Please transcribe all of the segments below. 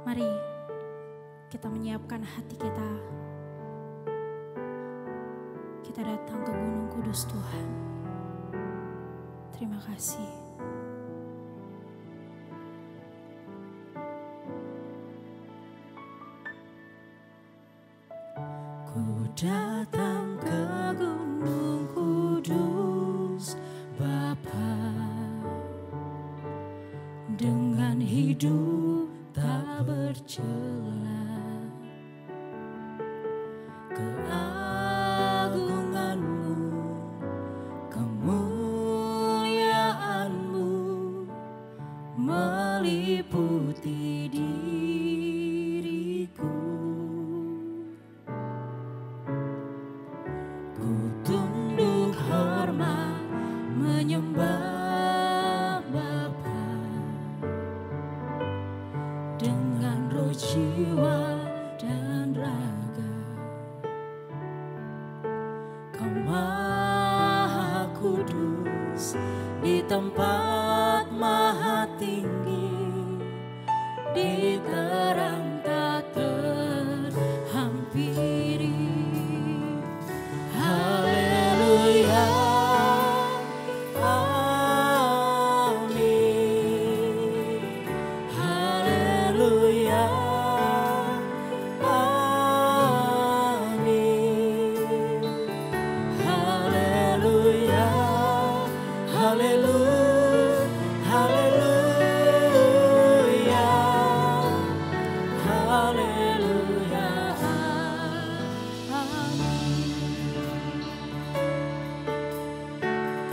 Mari kita menyiapkan hati kita. Kita datang ke Gunung Kudus Tuhan. Terima kasih. Ku datang ke Gunung Kudus Bapa, dengan hidup tak bercela. Keagungan-Mu, kemuliaan-Mu meliputi diriku. Ku tunduk hormat menyembah Bapa, dengan roh, jiwa, dan raga. Kau Maha Kudus di tempat maha tinggi, di terang tak terhampiri. Haleluya, amin. Haleluya, amin. Haleluya, haleluya, haleluya, haleluya, amin.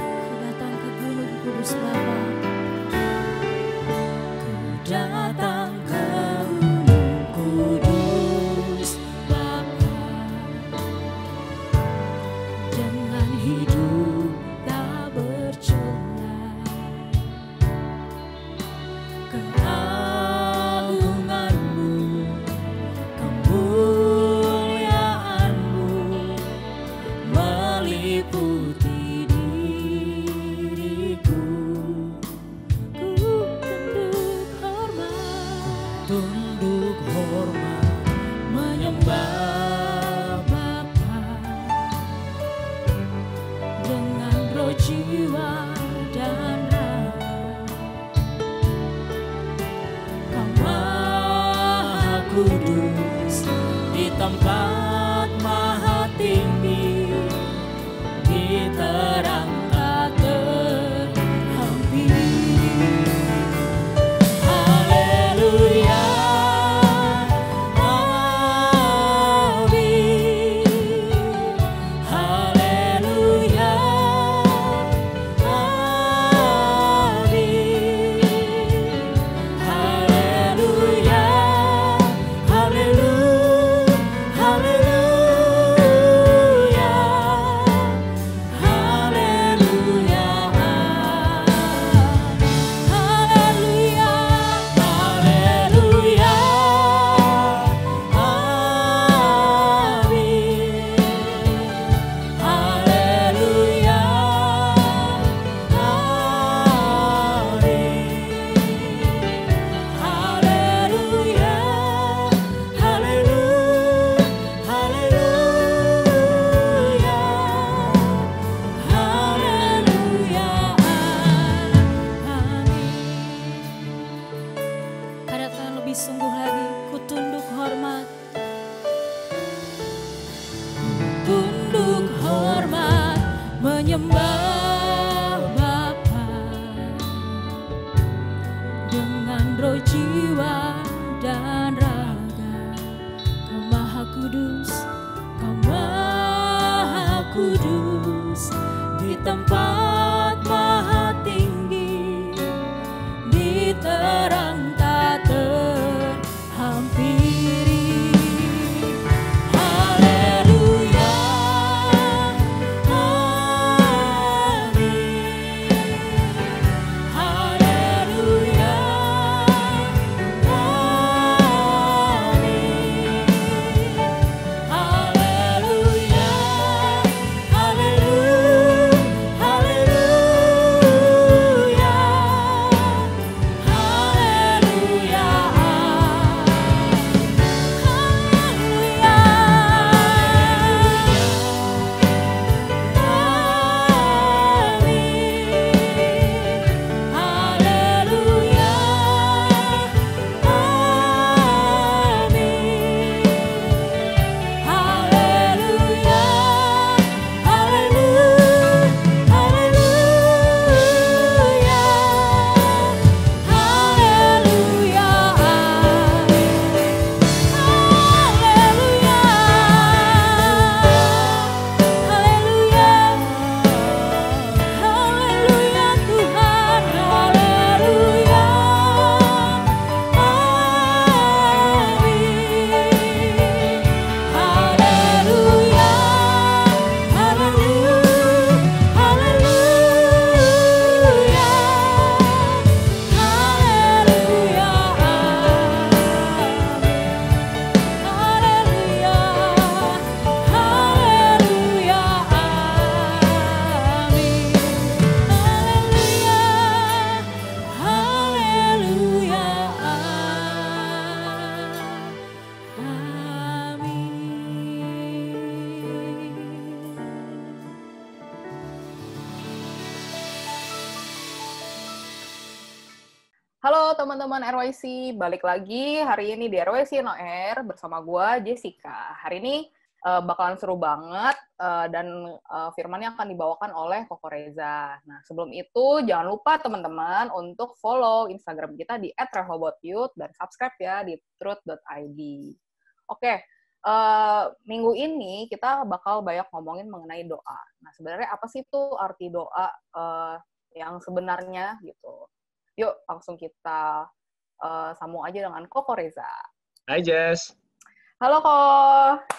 Ku datang ke Gunung Kudus Bapa. Ku datang ke Gunung Kudus Bapa, dengan hidup tak bercela. Keagungan-Mu, kemuliaan-Mu meliputi diriku. Tunduk hormat menyembah Bapa, dengan roh, jiwa, dan raga. Kau Maha Kudus di tempat maha tinggi, di terang tak terhampiri. Haleluya, amin. Haleluya, amin. Haleluya, haleluya, haleluya, haleluya, haleluya, haleluya, amin. Haleluya, amin. Haleluya, haleluya, haleluya, amin. Katakan lebih sungguh lagi. Ku tunduk hormat. Tunduk hormat menyembah Bapa, dengan roh, jiwa, dan raga. Kau Maha Kudus, Kau Maha Kudus di tempat maha tinggi, di terang tak terhampiri. Haleluya, amin. Haleluya, amin. Haleluya, haleluya, haleluya, Halo teman-teman RYC, balik lagi hari ini di RYC No Air bersama gue Jessica. Hari ini bakalan seru banget dan firmannya akan dibawakan oleh Koko Reza. Nah sebelum itu jangan lupa teman-teman untuk follow Instagram kita di @rehobotyouth dan subscribe ya di truth.id. Oke, minggu ini kita bakal banyak ngomongin mengenai doa. Nah sebenarnya apa sih tuh arti doa yang sebenarnya gitu? Yuk, langsung kita sambung aja dengan Koko Reza. Hai Jess. Halo Ko,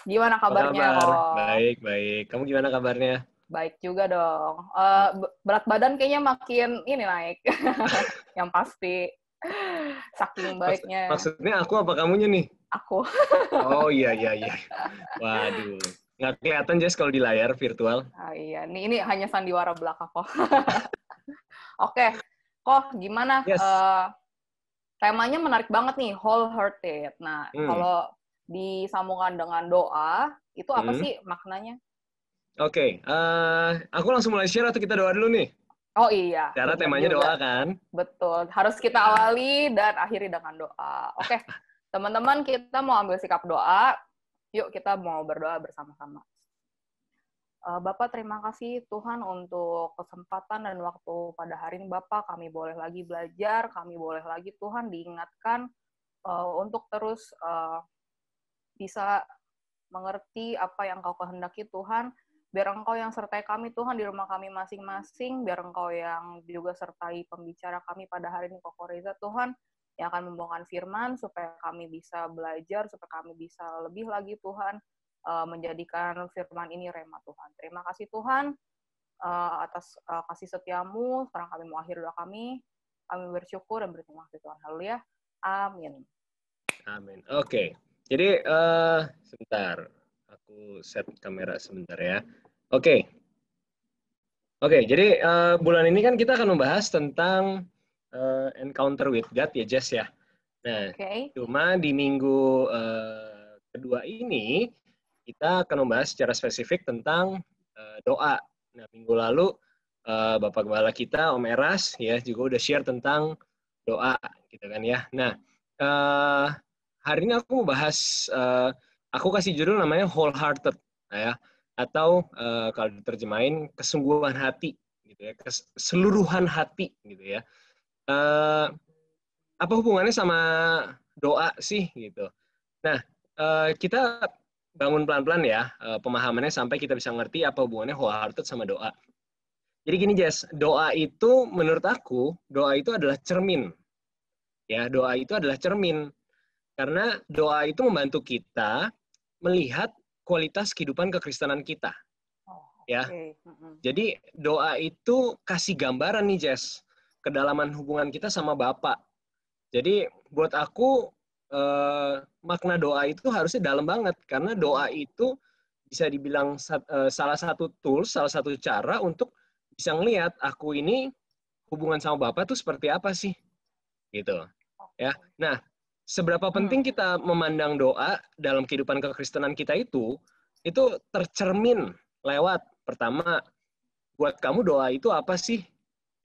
gimana kabarnya Ko? Baik. Kamu gimana kabarnya? Baik juga dong. Berat badan kayaknya makin ini naik. Yang pasti. Saking baiknya. Maksudnya aku apa kamunya nih? Aku. Oh iya. Waduh. Nggak kelihatan Jess kalau di layar virtual. Iya, ini hanya sandiwara belaka kok. Oke. Kok gimana? Yes. Temanya menarik banget nih, wholehearted. Nah, kalau disambungkan dengan doa, itu apa sih maknanya? Oke. Aku langsung mulai share atau kita doa dulu nih? Oh iya. Karena temanya juga. doa kan? Betul. Harus kita awali dan akhiri dengan doa. Oke, teman-teman kita mau ambil sikap doa. Yuk kita mau berdoa bersama-sama. Bapak, terima kasih Tuhan untuk kesempatan dan waktu pada hari ini. Bapak, kami boleh lagi belajar, kami boleh lagi Tuhan diingatkan untuk terus bisa mengerti apa yang Kau kehendaki Tuhan. Biar Engkau yang sertai kami Tuhan di rumah kami masing-masing, biar Engkau yang juga sertai pembicara kami pada hari ini, Koko Reza Tuhan, yang akan membawakan firman supaya kami bisa belajar, supaya kami bisa lebih lagi Tuhan, menjadikan firman ini rema Tuhan. Terima kasih Tuhan atas kasih setiamu. Sekarang kami mau akhir doa kami. Kami bersyukur dan berterima kasih Tuhan. Haleluya. Amin. Amin. Oke. Jadi sebentar. Aku set kamera sebentar ya. Oke. Jadi bulan ini kan kita akan membahas tentang encounter with God ya Jess ya. Nah, cuma di minggu kedua ini kita akan membahas secara spesifik tentang doa. Nah, minggu lalu Bapak Gembala kita, Om Eras, ya juga udah share tentang doa, gitu kan ya. Nah, hari ini aku mau bahas, aku kasih judul namanya wholehearted, ya, atau kalau diterjemahin kesungguhan hati, gitu ya, keseluruhan hati, gitu ya. Apa hubungannya sama doa sih, gitu. Nah, kita bangun pelan-pelan ya pemahamannya sampai kita bisa ngerti apa hubungannya wholehearted sama doa. Jadi gini Jess, doa itu menurut aku, doa itu adalah cermin. Ya, doa itu adalah cermin. Karena doa itu membantu kita melihat kualitas kehidupan kekristenan kita. Ya. Jadi doa itu kasih gambaran nih Jess, kedalaman hubungan kita sama Bapa. Jadi buat aku makna doa itu harusnya dalam banget karena doa itu bisa dibilang salah satu tools, salah satu cara untuk bisa ngelihat aku ini hubungan sama Bapa tuh seperti apa sih, gitu. Ya, nah seberapa penting kita memandang doa dalam kehidupan kekristenan kita itu tercermin lewat pertama buat kamu doa itu apa sih,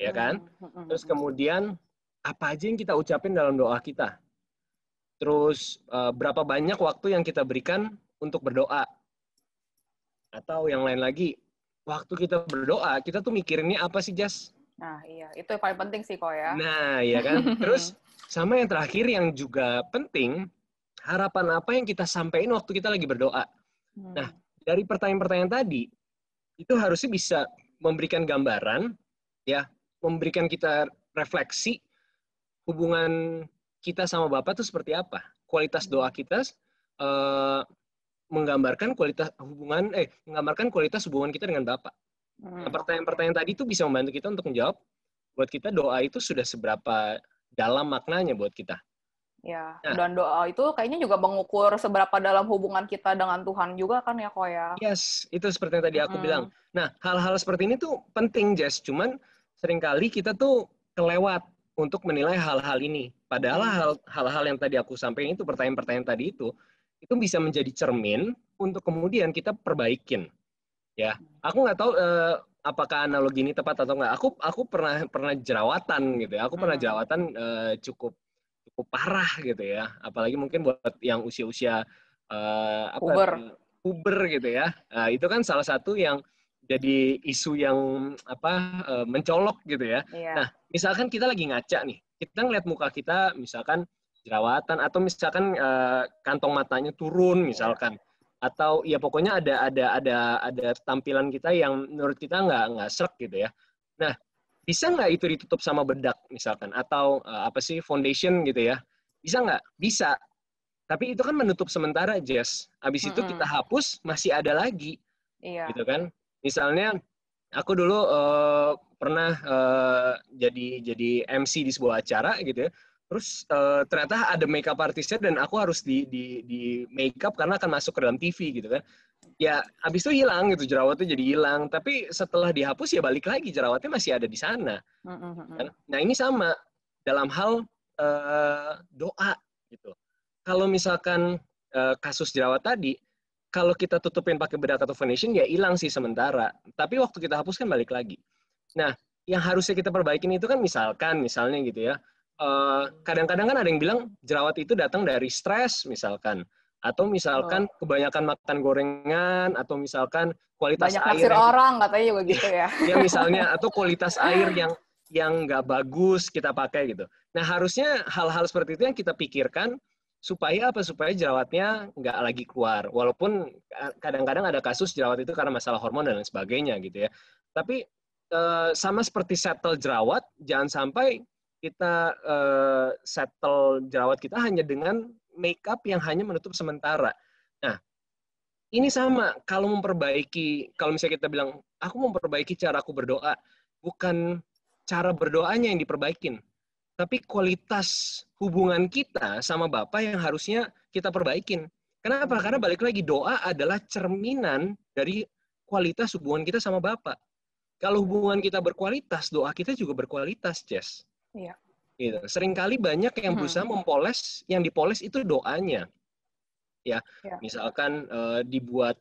ya kan? Terus kemudian apa aja yang kita ucapin dalam doa kita. Terus berapa banyak waktu yang kita berikan untuk berdoa. Atau yang lain lagi, waktu kita berdoa, kita tuh mikirinnya apa sih, Jas? Nah, iya. Itu yang paling penting sih, kok ya. Nah, iya kan? Terus, sama yang terakhir yang juga penting, harapan apa yang kita sampaikan waktu kita lagi berdoa. Nah, dari pertanyaan-pertanyaan tadi, itu harusnya bisa memberikan gambaran, ya, memberikan kita refleksi hubungan kita sama Bapa itu seperti apa? Kualitas doa kita menggambarkan kualitas hubungan kita dengan Bapa. Nah, pertanyaan-pertanyaan tadi itu bisa membantu kita untuk menjawab buat kita doa itu sudah seberapa dalam maknanya buat kita. Ya, dan doa itu kayaknya juga mengukur seberapa dalam hubungan kita dengan Tuhan juga kan ya, Ko ya? Yes, itu seperti yang tadi aku bilang. Nah, hal-hal seperti ini tuh penting, Jess. Cuman seringkali kita tuh kelewat untuk menilai hal-hal ini. Padahal hal-hal yang tadi aku sampaikan itu, pertanyaan-pertanyaan tadi itu bisa menjadi cermin untuk kemudian kita perbaikin. Ya, aku nggak tahu apakah analogi ini tepat atau enggak. Aku pernah jerawatan gitu ya. Aku pernah jerawatan cukup parah gitu ya. Apalagi mungkin buat yang usia-usia puber gitu ya. Itu kan salah satu yang jadi isu yang mencolok gitu ya. Iya. Nah, misalkan kita lagi ngaca nih, kita ngeliat muka kita misalkan jerawatan atau misalkan kantong matanya turun misalkan, atau ya pokoknya ada tampilan kita yang menurut kita nggak srek gitu ya. Nah, bisa nggak itu ditutup sama bedak misalkan, atau foundation gitu ya? Bisa nggak? Bisa. Tapi itu kan menutup sementara, Jess. Habis itu kita hapus, masih ada lagi. Iya. Gitu kan? Misalnya, aku dulu pernah jadi MC di sebuah acara gitu ya. Terus ternyata ada makeup artistnya dan aku harus di makeup karena akan masuk ke dalam TV gitu kan. Ya, habis itu hilang gitu, jerawatnya jadi hilang. Tapi setelah dihapus ya balik lagi, jerawatnya masih ada di sana. Nah, ini sama dalam hal doa gitu. Kalau misalkan kasus jerawat tadi, kalau kita tutupin pakai bedak atau foundation, ya hilang sih sementara. Tapi waktu kita hapus kan balik lagi. Nah, yang harusnya kita perbaikin itu kan misalnya gitu ya, kadang-kadang kan ada yang bilang jerawat itu datang dari stres misalkan. Atau misalkan kebanyakan makan gorengan, atau misalkan kualitas banyak air. naksir orang, katanya juga gitu ya. Ya misalnya, atau kualitas air yang nggak bagus kita pakai gitu. Nah, harusnya hal-hal seperti itu yang kita pikirkan, supaya jerawatnya nggak lagi keluar. Walaupun kadang-kadang ada kasus jerawat itu karena masalah hormon dan lain sebagainya gitu ya. Tapi sama seperti settle jerawat, jangan sampai kita settle jerawat kita hanya dengan makeup yang hanya menutup sementara. Nah, ini sama kalau misalnya kita bilang, aku memperbaiki cara aku berdoa, bukan cara berdoanya yang diperbaikin, tapi kualitas hubungan kita sama Bapa yang harusnya kita perbaikin. Kenapa? Karena balik lagi, doa adalah cerminan dari kualitas hubungan kita sama Bapa. Kalau hubungan kita berkualitas, doa kita juga berkualitas, Jess. Iya. Gitu. Seringkali banyak yang berusaha mempoles, yang dipoles itu doanya. Ya, misalkan dibuat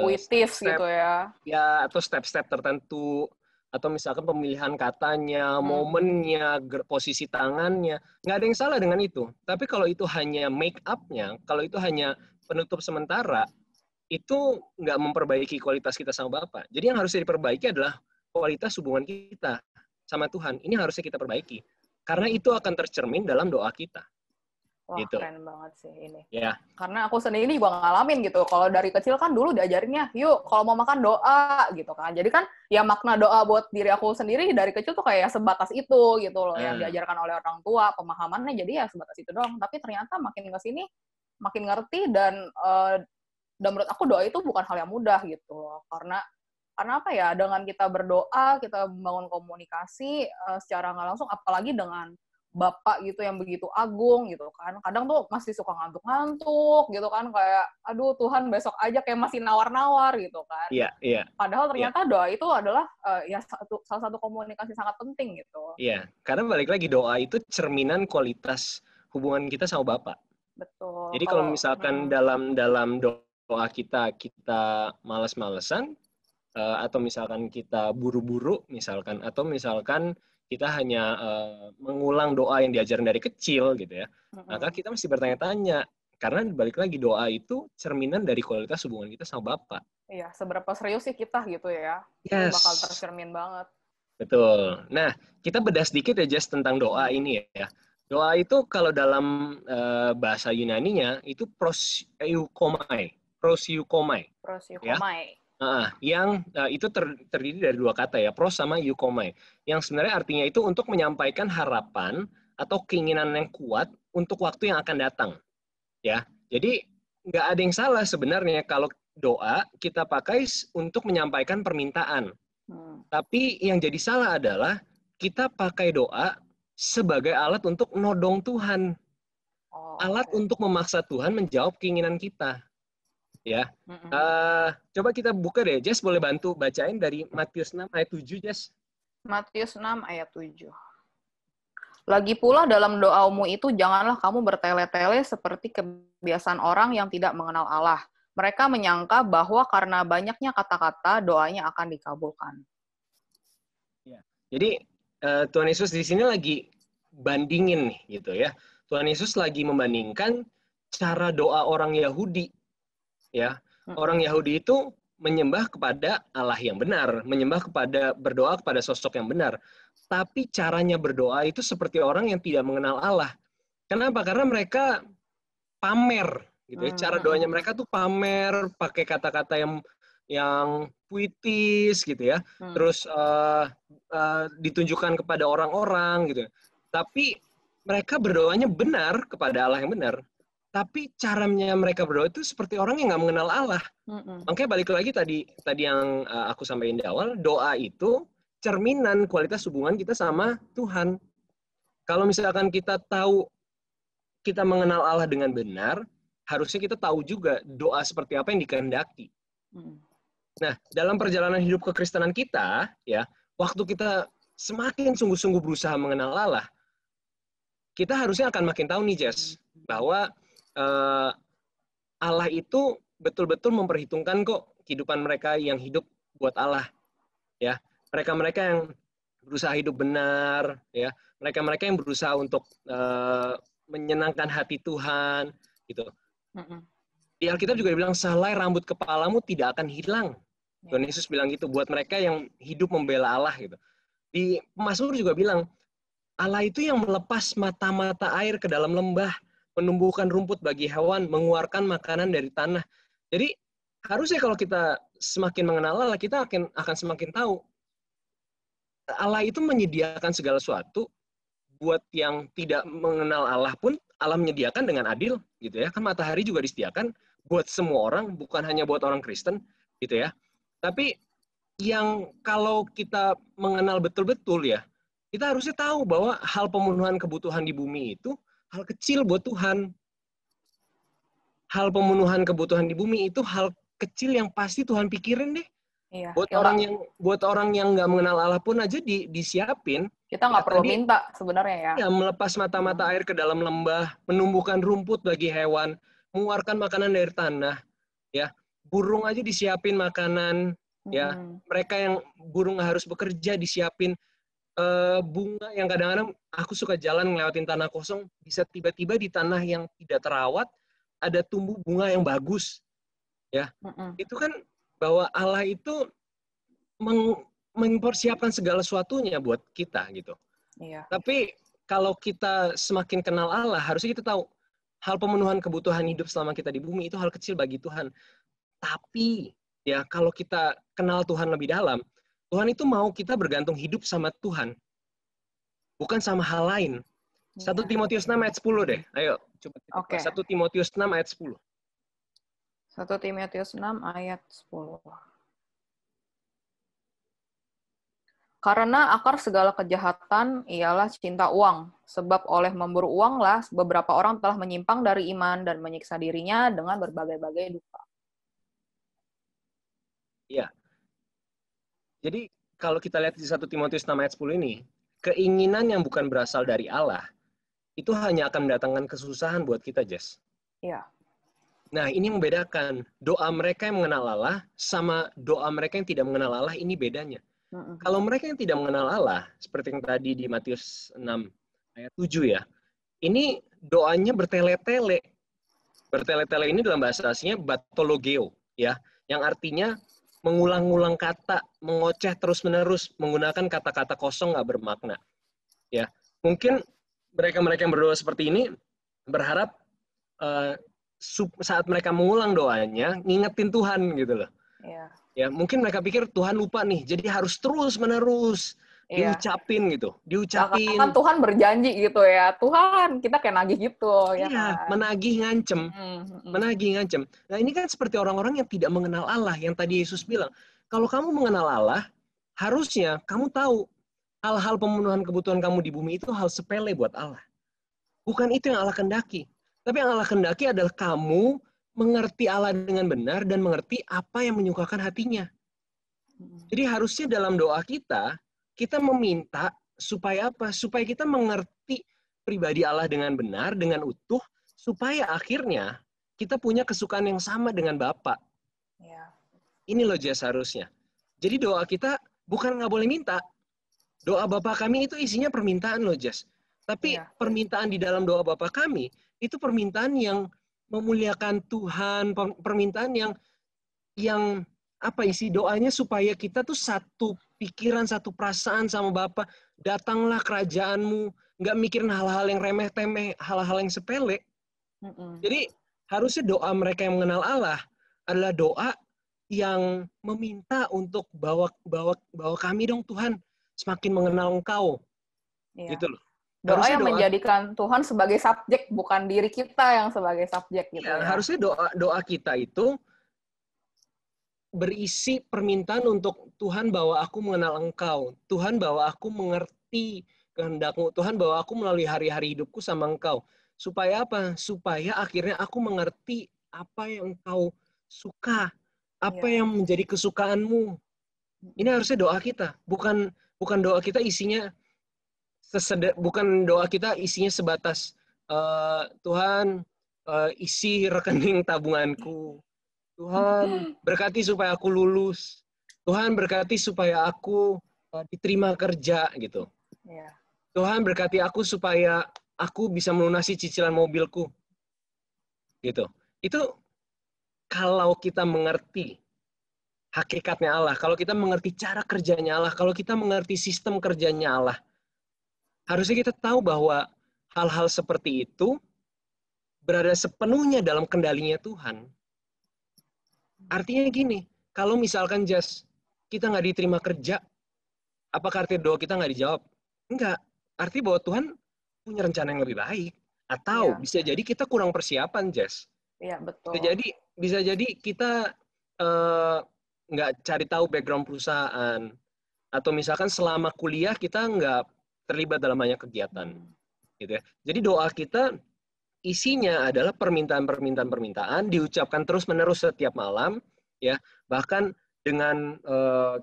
puitis gitu ya. Ya, atau step-step tertentu. Atau misalkan pemilihan katanya, momennya, posisi tangannya, nggak ada yang salah dengan itu. Tapi kalau itu hanya make up-nya, kalau itu hanya penutup sementara, itu nggak memperbaiki kualitas kita sama Bapa. Jadi yang harusnya diperbaiki adalah kualitas hubungan kita sama Tuhan. Ini harusnya kita perbaiki. Karena itu akan tercermin dalam doa kita. Wah, gitu. Keren banget sih ini. Ya. Karena aku sendiri juga ngalamin gitu. Kalau dari kecil kan dulu diajarinnya, yuk kalau mau makan doa gitu kan. Jadi kan ya makna doa buat diri aku sendiri dari kecil tuh kayak sebatas itu gitu loh. Yang diajarkan oleh orang tua, pemahamannya jadi ya sebatas itu doang. Tapi ternyata makin kesini makin ngerti dan menurut aku doa itu bukan hal yang mudah gitu loh. Karena apa ya, dengan kita berdoa, kita membangun komunikasi secara nggak langsung, apalagi dengan Bapak gitu yang begitu agung gitu kan. Kadang tuh masih suka ngantuk-ngantuk gitu kan, kayak aduh Tuhan besok aja, kayak masih nawar-nawar gitu kan. Iya, iya. Padahal ternyata doa itu adalah salah satu komunikasi sangat penting gitu. Iya, karena balik lagi doa itu cerminan kualitas hubungan kita sama Bapak. Betul. Jadi kalau misalkan dalam doa kita malas-malesan, atau misalkan kita buru-buru misalkan, atau misalkan kita hanya mengulang doa yang diajarin dari kecil gitu ya, maka kita mesti bertanya-tanya, karena balik lagi doa itu cerminan dari kualitas hubungan kita sama Bapa. Iya, seberapa serius sih kita gitu ya, yes. Itu bakal tercermin banget. Betul. Nah, kita bedah sedikit ya Jess tentang doa ini ya. Doa itu kalau dalam bahasa Yunaninya itu proseukomai. Ya? Yang itu terdiri dari dua kata ya, pros sama eukomai. Yang sebenarnya artinya itu untuk menyampaikan harapan atau keinginan yang kuat untuk waktu yang akan datang. Ya, jadi nggak ada yang salah sebenarnya kalau doa kita pakai untuk menyampaikan permintaan. Tapi yang jadi salah adalah kita pakai doa sebagai alat untuk nodong Tuhan. Alat untuk memaksa Tuhan menjawab keinginan kita. Ya, coba kita buka deh, Jess boleh bantu bacain dari Matius 6 ayat 7, Jess? Matius 6 ayat 7. Lagi pula dalam doamu itu janganlah kamu bertele-tele seperti kebiasaan orang yang tidak mengenal Allah. Mereka menyangka bahwa karena banyaknya kata-kata, doanya akan dikabulkan. Jadi Tuhan Yesus di sini lagi bandingin nih gitu ya. Tuhan Yesus lagi membandingkan cara doa orang Yahudi. Ya, orang Yahudi itu menyembah kepada Allah yang benar, berdoa kepada sosok yang benar. Tapi caranya berdoa itu seperti orang yang tidak mengenal Allah. Kenapa? Karena mereka pamer gitu ya. Cara doanya mereka tuh pamer, pakai kata-kata yang puitis gitu ya. Terus ditunjukkan kepada orang-orang gitu. Tapi mereka berdoanya benar kepada Allah yang benar. Tapi caranya mereka berdoa itu seperti orang yang nggak mengenal Allah. Makanya balik lagi tadi yang aku sampaikan di awal, doa itu cerminan kualitas hubungan kita sama Tuhan. Kalau misalkan kita tahu kita mengenal Allah dengan benar, harusnya kita tahu juga doa seperti apa yang dikehendaki. Nah, dalam perjalanan hidup kekristenan kita, ya, waktu kita semakin sungguh-sungguh berusaha mengenal Allah, kita harusnya akan makin tahu nih, Jess, bahwa Allah itu betul-betul memperhitungkan kok kehidupan mereka yang hidup buat Allah, ya. Mereka-mereka yang berusaha hidup benar, ya. Mereka-mereka yang berusaha untuk menyenangkan hati Tuhan, gitu. Di Alkitab juga dibilang, sehelai rambut kepalamu tidak akan hilang. Tuhan Yesus bilang gitu, buat mereka yang hidup membela Allah gitu. Di Mazmur juga bilang, Allah itu yang melepas mata-mata air ke dalam lembah, menumbuhkan rumput bagi hewan, mengeluarkan makanan dari tanah. Jadi harusnya kalau kita semakin mengenal Allah, kita akan semakin tahu Allah itu menyediakan segala sesuatu buat yang tidak mengenal Allah pun Allah menyediakan dengan adil gitu ya. Kan matahari juga disediakan buat semua orang, bukan hanya buat orang Kristen gitu ya. Tapi yang kalau kita mengenal betul-betul ya, kita harusnya tahu bahwa hal pemenuhan kebutuhan di bumi itu hal kecil buat Tuhan. Hal pemenuhan kebutuhan di bumi itu hal kecil yang pasti Tuhan pikirin deh. Iya. Buat orang yang nggak mengenal Allah pun aja disiapin. Kita nggak perlu minta sebenarnya ya. Ya, melepas mata-mata air ke dalam lembah, menumbuhkan rumput bagi hewan, mengeluarkan makanan dari tanah. Ya, burung aja disiapin makanan. Ya, mereka yang burung harus bekerja disiapin. Bunga yang kadang-kadang aku suka jalan ngelewatin tanah kosong, bisa tiba-tiba di tanah yang tidak terawat ada tumbuh bunga yang bagus. Ya, itu kan bahwa Allah itu mempersiapkan segala sesuatunya buat kita gitu. Iya. Tapi kalau kita semakin kenal Allah, harusnya kita tahu hal pemenuhan kebutuhan hidup selama kita di bumi itu hal kecil bagi Tuhan. Tapi ya kalau kita kenal Tuhan lebih dalam, Tuhan itu mau kita bergantung hidup sama Tuhan. Bukan sama hal lain. 1 Timotius 6 ayat 10 deh. Ayo coba. Oke. 1 Timotius 6 ayat 10. 1 Timotius 6 ayat 10. Karena akar segala kejahatan ialah cinta uang. Sebab oleh memburu uanglah beberapa orang telah menyimpang dari iman dan menyiksa dirinya dengan berbagai-bagai duka. Iya. Jadi kalau kita lihat di 1 Timotius 6 ayat 10 ini, keinginan yang bukan berasal dari Allah, itu hanya akan mendatangkan kesusahan buat kita, Jess. Iya. Nah, ini membedakan. Doa mereka yang mengenal Allah sama doa mereka yang tidak mengenal Allah, ini bedanya. Kalau mereka yang tidak mengenal Allah, seperti yang tadi di Matius 6 ayat 7 ya, ini doanya bertele-tele. Bertele-tele ini dalam bahasa aslinya batologeo, ya, yang artinya mengulang-ulang kata, mengoceh terus-menerus, menggunakan kata-kata kosong nggak bermakna. Ya, mungkin mereka-mereka yang berdoa seperti ini berharap saat mereka mengulang doanya, ngingetin Tuhan gitu loh. Iya. Ya, mungkin mereka pikir Tuhan lupa nih, jadi harus terus-menerus diucapin gitu, diucapin. Kan Tuhan berjanji gitu ya, Tuhan kita kayak nagih gitu. Iya, ya kan? menagih ngancem. Menagih ngancem. Nah, ini kan seperti orang-orang yang tidak mengenal Allah, yang tadi Yesus bilang, kalau kamu mengenal Allah, harusnya kamu tahu hal-hal pemenuhan kebutuhan kamu di bumi itu hal sepele buat Allah. Bukan itu yang Allah kehendaki. Tapi yang Allah kehendaki adalah kamu mengerti Allah dengan benar dan mengerti apa yang menyukakan hatinya. Jadi harusnya dalam doa kita meminta supaya apa? Supaya kita mengerti pribadi Allah dengan benar, dengan utuh, supaya akhirnya kita punya kesukaan yang sama dengan Bapa. Ya. Ini loh Jess harusnya. Jadi doa kita bukan nggak boleh minta. Doa Bapa kami itu isinya permintaan loh Jess. Tapi Iya. permintaan di dalam doa Bapa kami itu permintaan yang memuliakan Tuhan, permintaan yang apa isi doanya supaya kita tuh satu pikiran, satu perasaan sama Bapa. Datanglah kerajaanmu, nggak mikirin hal-hal yang remeh-temeh, hal-hal yang sepele. Jadi harusnya doa mereka yang mengenal Allah adalah doa yang meminta untuk bawa kami dong Tuhan semakin mengenal Engkau. Iya. Gitu loh. Doa Harusnya yang menjadikan Tuhan sebagai subjek, bukan diri kita yang sebagai subjek gitu ya. ya. Harusnya doa kita itu berisi permintaan untuk Tuhan bahwa aku mengenal Engkau. Tuhan bahwa aku mengerti kehendak-Mu. Tuhan bahwa aku melalui hari-hari hidupku sama Engkau. Supaya apa? Supaya akhirnya aku mengerti apa yang Engkau suka. Apa yang menjadi kesukaan-Mu. Ini harusnya doa kita. Bukan doa kita isinya bukan doa kita isinya sebatas Tuhan isi rekening tabunganku. Tuhan berkati supaya aku lulus. Tuhan berkati supaya aku diterima kerja gitu. Iya. Tuhan berkati aku supaya aku bisa melunasi cicilan mobilku. Gitu. Itu kalau kita mengerti hakikatnya Allah, kalau kita mengerti cara kerjanya Allah, kalau kita mengerti sistem kerjanya Allah, harusnya kita tahu bahwa hal-hal seperti itu berada sepenuhnya dalam kendalinya Tuhan. Artinya gini, kalau misalkan kita nggak diterima kerja, apakah artinya doa kita nggak dijawab? Enggak. Artinya bahwa Tuhan punya rencana yang lebih baik. Atau bisa jadi kita kurang persiapan, Jess. Iya, betul. Bisa jadi kita nggak cari tahu background perusahaan. Atau misalkan selama kuliah kita nggak terlibat dalam banyak kegiatan. Gitu ya. Jadi doa kita isinya adalah permintaan diucapkan terus-menerus setiap malam, ya. Bahkan dengan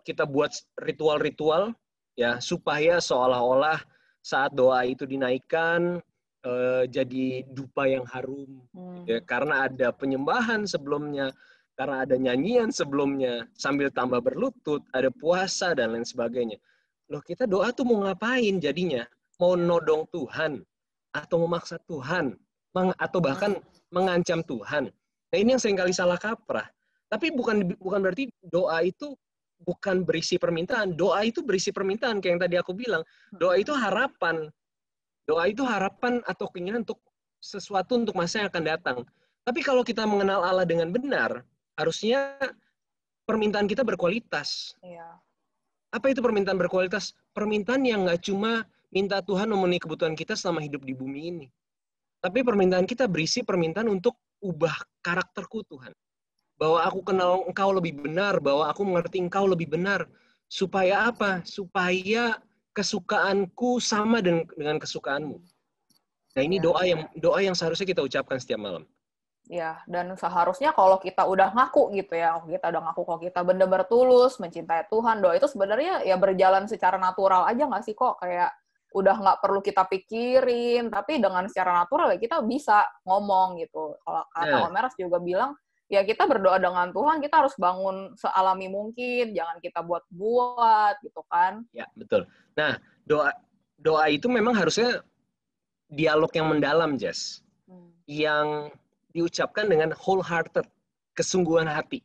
kita buat ritual-ritual, ya, supaya seolah-olah saat doa itu dinaikkan jadi dupa yang harum, gitu ya. Karena ada penyembahan sebelumnya, karena ada nyanyian sebelumnya, sambil tambah berlutut, ada puasa dan lain sebagainya. Loh, kita doa tuh mau ngapain jadinya? Mau nodong Tuhan atau memaksa Tuhan? Atau bahkan mengancam Tuhan. Nah, ini yang seringkali salah kaprah. Tapi bukan berarti doa itu bukan berisi permintaan. Doa itu berisi permintaan, kayak yang tadi aku bilang. Doa itu harapan. Doa itu harapan atau keinginan untuk sesuatu untuk masa yang akan datang. Tapi kalau kita mengenal Allah dengan benar, harusnya permintaan kita berkualitas. Iya. Apa itu permintaan berkualitas? Permintaan yang nggak cuma minta Tuhan memenuhi kebutuhan kita selama hidup di bumi ini. Tapi permintaan kita berisi permintaan untuk ubah karakterku Tuhan. Bahwa aku kenal Engkau lebih benar, bahwa aku mengerti Engkau lebih benar. Supaya apa? Supaya kesukaanku sama dengan kesukaanmu. Nah, ini doa yang seharusnya kita ucapkan setiap malam. Ya, dan seharusnya kalau kita udah ngaku gitu ya, kalau kita benar-benar tulus mencintai Tuhan, doa itu sebenarnya ya berjalan secara natural aja nggak sih kok, kayak udah nggak perlu kita pikirin, tapi dengan secara natural ya kita bisa ngomong gitu. Kalau kata Om Eras juga bilang, ya kita berdoa dengan Tuhan, kita harus bangun sealami mungkin, jangan kita buat-buat gitu kan. Ya, betul. Nah, doa itu memang harusnya dialog yang mendalam, Jess. Yang diucapkan dengan wholehearted, kesungguhan hati.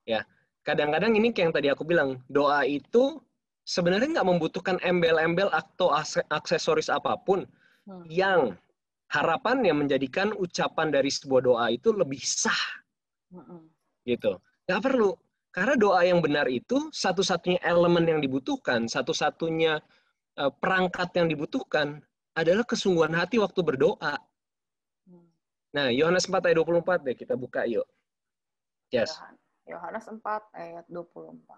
Ya, kadang-kadang ini kayak yang tadi aku bilang, doa itu sebenarnya nggak membutuhkan embel-embel atau aksesoris apapun yang harapannya menjadikan ucapan dari sebuah doa itu lebih sah. Gitu. Nggak perlu. Karena doa yang benar itu satu-satunya elemen yang dibutuhkan, satu-satunya perangkat yang dibutuhkan adalah kesungguhan hati waktu berdoa. Nah, Yohanes 4 ayat 24 deh, kita buka yuk. Yes. Yohanes 4 ayat 24.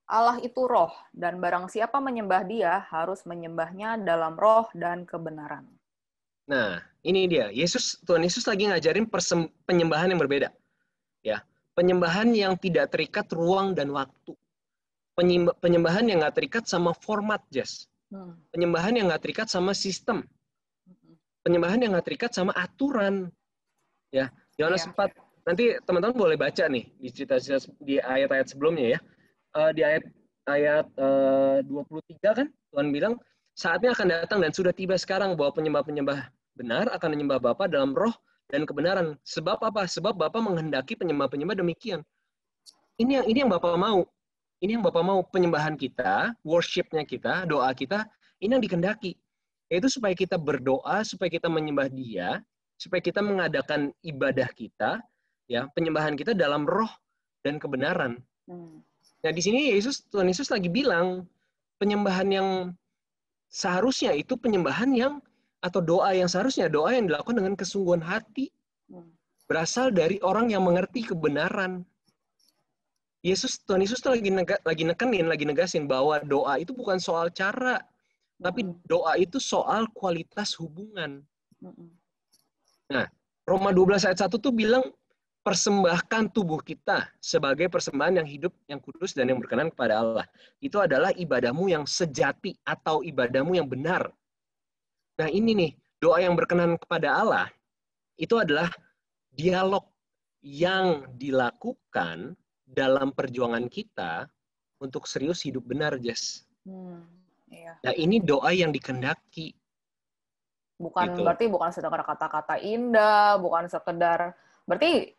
Allah itu roh, dan barang siapa menyembah dia, harus menyembahnya dalam roh dan kebenaran. Nah, ini dia. Tuhan Yesus lagi ngajarin penyembahan yang berbeda. Ya, penyembahan yang tidak terikat ruang dan waktu. Penyembahan yang nggak terikat sama format, Jess. Penyembahan yang nggak terikat sama sistem. Penyembahan yang nggak terikat sama aturan. Ya, Yohanes 4. Nanti teman-teman boleh baca nih di cerita-cerita di ayat-ayat sebelumnya ya. Di ayat 23 kan Tuhan bilang saatnya akan datang dan sudah tiba sekarang bahwa penyembah-penyembah benar akan menyembah Bapa dalam roh dan kebenaran. Sebab apa? Sebab Bapa menghendaki penyembah-penyembah demikian. Ini yang Bapa mau. Ini yang Bapa mau, penyembahan kita, worship-nya kita, doa kita, ini yang dikehendaki. Yaitu supaya kita berdoa, supaya kita menyembah Dia, supaya kita mengadakan ibadah kita, ya, penyembahan kita dalam roh dan kebenaran. Nah, di sini Tuhan Yesus lagi bilang, penyembahan yang seharusnya itu penyembahan yang, atau doa yang seharusnya, doa yang dilakukan dengan kesungguhan hati, berasal dari orang yang mengerti kebenaran. Tuhan Yesus tuh lagi negasin bahwa doa itu bukan soal cara, tapi doa itu soal kualitas hubungan. Nah, Roma 12 ayat 1 tuh bilang, persembahkan tubuh kita sebagai persembahan yang hidup, yang kudus, dan yang berkenan kepada Allah. Itu adalah ibadahmu yang sejati atau ibadahmu yang benar. Nah, ini nih, doa yang berkenan kepada Allah, itu adalah dialog yang dilakukan dalam perjuangan kita untuk serius hidup benar, Jess. Iya. Nah, ini doa yang dikehendaki. Bukan gitu. Berarti bukan sekedar kata-kata indah, bukan sekedar berarti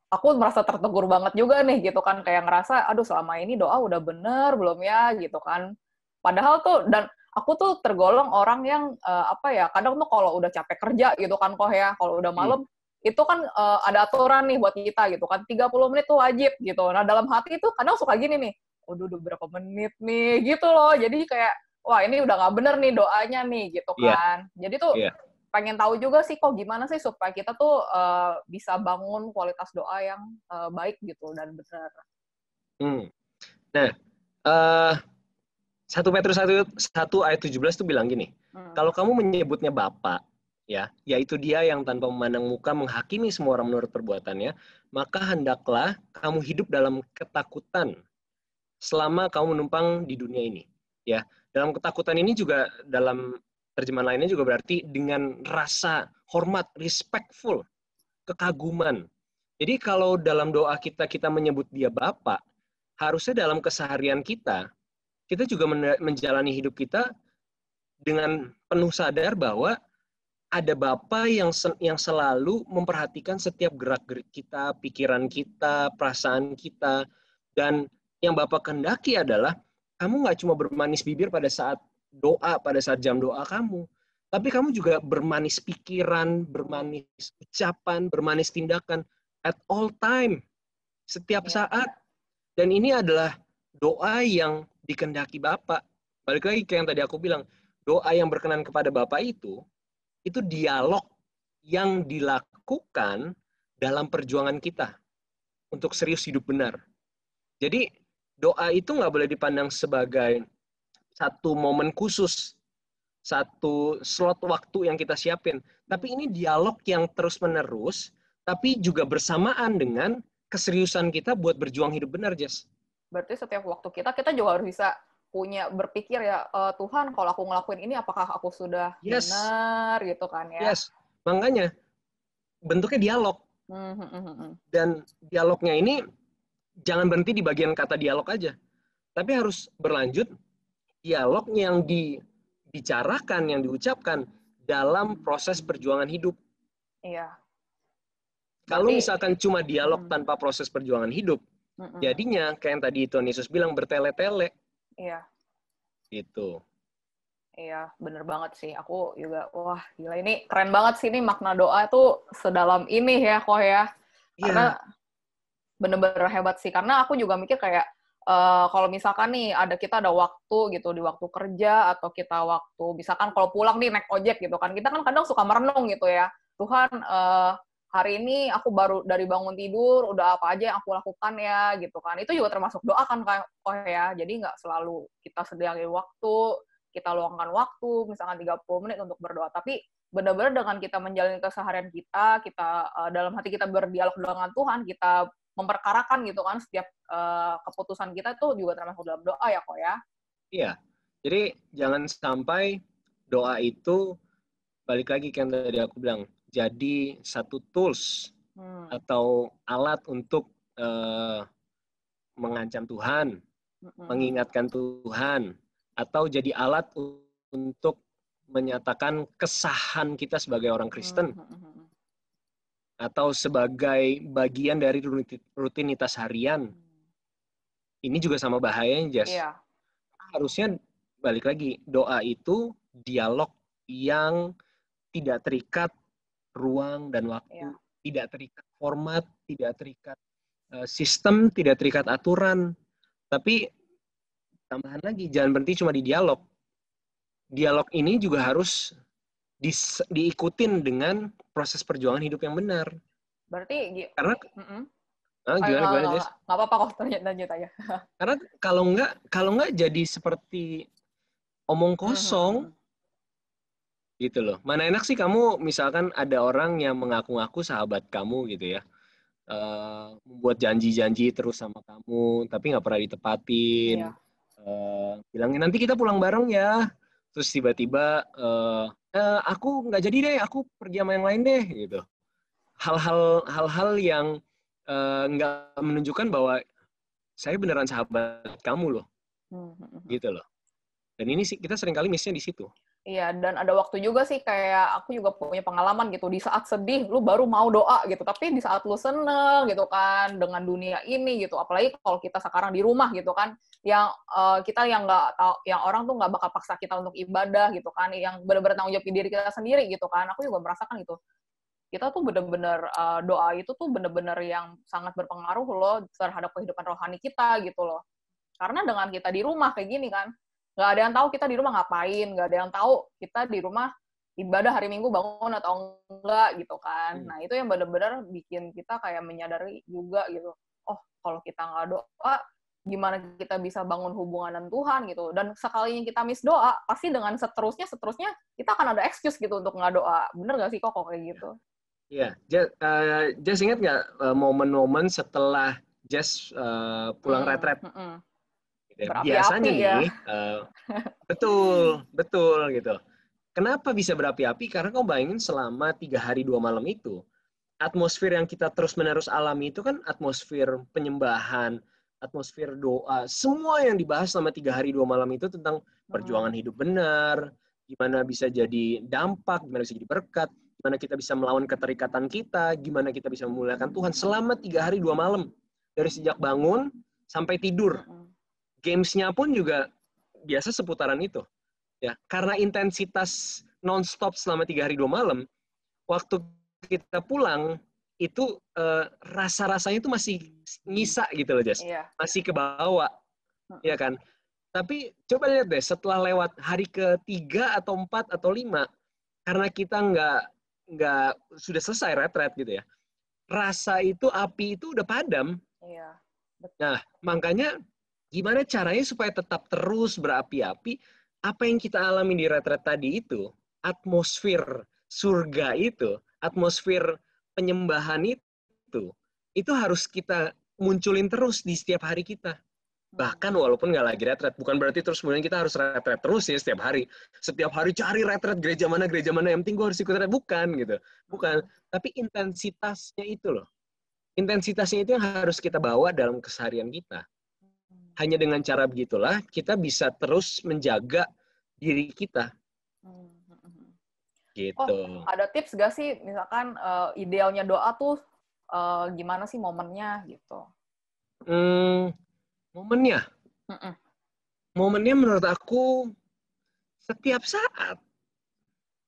aku merasa tertegur banget juga nih gitu kan, kayak ngerasa aduh selama ini doa udah bener belum ya gitu kan. Padahal tuh, dan aku tuh tergolong orang yang kadang tuh kalau udah capek kerja gitu kan kok ya, kalau udah malam itu kan ada aturan nih buat kita gitu kan, 30 menit tuh wajib gitu. Nah, dalam hati itu kadang suka gini nih, udah berapa menit nih gitu loh. Jadi kayak, wah ini udah nggak bener nih doanya nih gitu kan. Jadi tuh pengen tahu juga sih kok gimana sih supaya kita tuh bisa bangun kualitas doa yang baik gitu dan benar. Nah, 1 Petrus 1 ayat 17 tuh bilang gini, kalau kamu menyebutnya Bapa, ya, yaitu Dia yang tanpa memandang muka menghakimi semua orang menurut perbuatannya, maka hendaklah kamu hidup dalam ketakutan selama kamu menumpang di dunia ini. Ya, dalam ketakutan ini juga dalam terjemahan lainnya juga berarti dengan rasa hormat, respectful, kekaguman. Jadi kalau dalam doa kita menyebut Dia Bapa, harusnya dalam keseharian kita juga menjalani hidup kita dengan penuh sadar bahwa ada Bapa yang selalu memperhatikan setiap gerak-gerik kita, pikiran kita, perasaan kita. Dan yang Bapa kehendaki adalah kamu nggak cuma bermanis bibir pada saat doa, pada saat jam doa kamu, tapi kamu juga bermanis pikiran, bermanis ucapan, bermanis tindakan at all time, setiap saat. Dan ini adalah doa yang dikehendaki Bapa. Balik lagi ke yang tadi aku bilang, doa yang berkenan kepada Bapa itu dialog yang dilakukan dalam perjuangan kita untuk serius hidup benar. Jadi doa itu nggak boleh dipandang sebagai satu momen khusus, satu slot waktu yang kita siapin. Tapi ini dialog yang terus-menerus, tapi juga bersamaan dengan keseriusan kita buat berjuang hidup benar, Jess. Berarti setiap waktu kita juga harus bisa punya berpikir ya, Tuhan kalau aku ngelakuin ini apakah aku sudah benar gitu kan ya. Yes, makanya bentuknya dialog. Dan dialognya ini jangan berhenti di bagian kata dialog aja. Tapi harus berlanjut dialog yang dibicarakan, yang diucapkan dalam proses perjuangan hidup. Iya. Kalau misalkan cuma dialog tanpa proses perjuangan hidup, jadinya kayak yang tadi Tuhan Yesus bilang bertele-tele. Iya. Gitu. Iya, bener banget sih. Aku juga, wah gila ini keren banget sih, ini makna doa tuh sedalam ini ya kok ya. Karena bener-bener hebat sih. Karena aku juga mikir kayak, kalau misalkan nih kita ada waktu gitu, di waktu kerja, atau kita waktu, misalkan kalau pulang nih naik ojek gitu kan, kita kan kadang suka merenung gitu ya. Tuhan, hari ini aku baru dari bangun tidur, udah apa aja yang aku lakukan ya, gitu kan. Itu juga termasuk doa kan, kok ya. Jadi nggak selalu kita sediain waktu, kita luangkan waktu, misalkan 30 menit untuk berdoa. Tapi benar-benar dengan kita menjalani keseharian kita dalam hati kita berdialog dengan Tuhan, kita memperkarakan gitu kan, setiap keputusan kita itu juga termasuk dalam doa ya, kok ya. Iya. Jadi jangan sampai doa itu, balik lagi kan tadi aku bilang, jadi satu tools atau alat untuk mengancam Tuhan, mengingatkan Tuhan, atau jadi alat untuk menyatakan kesahan kita sebagai orang Kristen, atau sebagai bagian dari rutinitas harian. Ini juga sama bahayanya, Jas. Iya. Harusnya balik lagi, doa itu dialog yang tidak terikat ruang dan waktu, tidak terikat format, tidak terikat sistem, tidak terikat aturan. Tapi tambahan lagi, jangan berhenti cuma di dialog. Dialog ini juga harus diikutin dengan proses perjuangan hidup yang benar. Berarti karena gimana Jess? Nggak apa-apa kok, lanjut aja. Karena kalau nggak jadi seperti omong kosong gitu loh. Mana enak sih kamu misalkan ada orang yang mengaku-ngaku sahabat kamu gitu ya, membuat janji-janji terus sama kamu tapi nggak pernah ditepatin. Bilangin nanti kita pulang bareng ya, terus tiba-tiba aku nggak jadi deh, aku pergi sama yang lain deh gitu. Hal-hal yang nggak menunjukkan bahwa saya beneran sahabat kamu loh, gitu loh. Dan ini sih kita seringkali miss-nya di situ. Iya, dan ada waktu juga sih kayak aku juga punya pengalaman gitu, di saat sedih lu baru mau doa gitu, tapi di saat lu seneng gitu kan dengan dunia ini gitu, apalagi kalau kita sekarang di rumah gitu kan, yang kita yang nggak tahu, yang orang tuh nggak bakal paksa kita untuk ibadah gitu kan, yang benar-benar tanggung jawab diri kita sendiri gitu kan, aku juga merasakan itu. Kita tuh benar-benar doa itu tuh benar-benar yang sangat berpengaruh loh terhadap kehidupan rohani kita gitu loh. Karena dengan kita di rumah kayak gini kan, nggak ada yang tahu kita di rumah ngapain, nggak ada yang tahu kita di rumah ibadah hari Minggu bangun atau enggak gitu kan. Nah itu yang benar-benar bikin kita kayak menyadari juga gitu. Oh kalau kita nggak doa, gimana kita bisa bangun hubungan dengan Tuhan gitu. Dan sekalinya kita miss doa, pasti dengan seterusnya kita akan ada excuse gitu untuk nggak doa. Bener nggak sih kok kayak gitu? Iya, Jess ingat nggak momen-momen setelah Jess pulang retret? Biasanya nih, betul gitu. Kenapa bisa berapi-api? Karena kamu bayangin selama 3 hari 2 malam itu, atmosfer yang kita terus-menerus alami itu kan atmosfer penyembahan, atmosfer doa. Semua yang dibahas selama 3 hari 2 malam itu tentang perjuangan hidup benar, gimana bisa jadi dampak, gimana bisa jadi berkat, gimana kita bisa melawan keterikatan kita, gimana kita bisa memuliakan Tuhan selama 3 hari 2 malam. Dari sejak bangun sampai tidur. Games-nya pun juga biasa seputaran itu. Ya, karena intensitas non-stop selama 3 hari 2 malam, waktu kita pulang, itu rasa-rasanya itu masih nyisa gitu loh, Jess. Masih kebawa. Ya kan? Tapi coba lihat deh, setelah lewat hari ke-3 atau 4 atau 5, karena kita nggak sudah selesai retret gitu ya, rasa itu, api itu udah padam. Nah, makanya gimana caranya supaya tetap terus berapi-api? Apa yang kita alami di retret tadi itu, atmosfer surga itu, atmosfer penyembahan itu harus kita munculin terus di setiap hari kita. Bahkan walaupun nggak lagi retret, bukan berarti terus kemudian kita harus retret terus ya setiap hari. Setiap hari cari retret gereja mana, yang penting gue harus ikut retret. Bukan gitu. Bukan. Tapi intensitasnya itu loh. Intensitasnya itu yang harus kita bawa dalam keseharian kita. Hanya dengan cara begitulah kita bisa terus menjaga diri kita. Gitu. Oh, ada tips gak sih misalkan idealnya doa tuh gimana sih momennya gitu? Momennya? Momennya menurut aku setiap saat.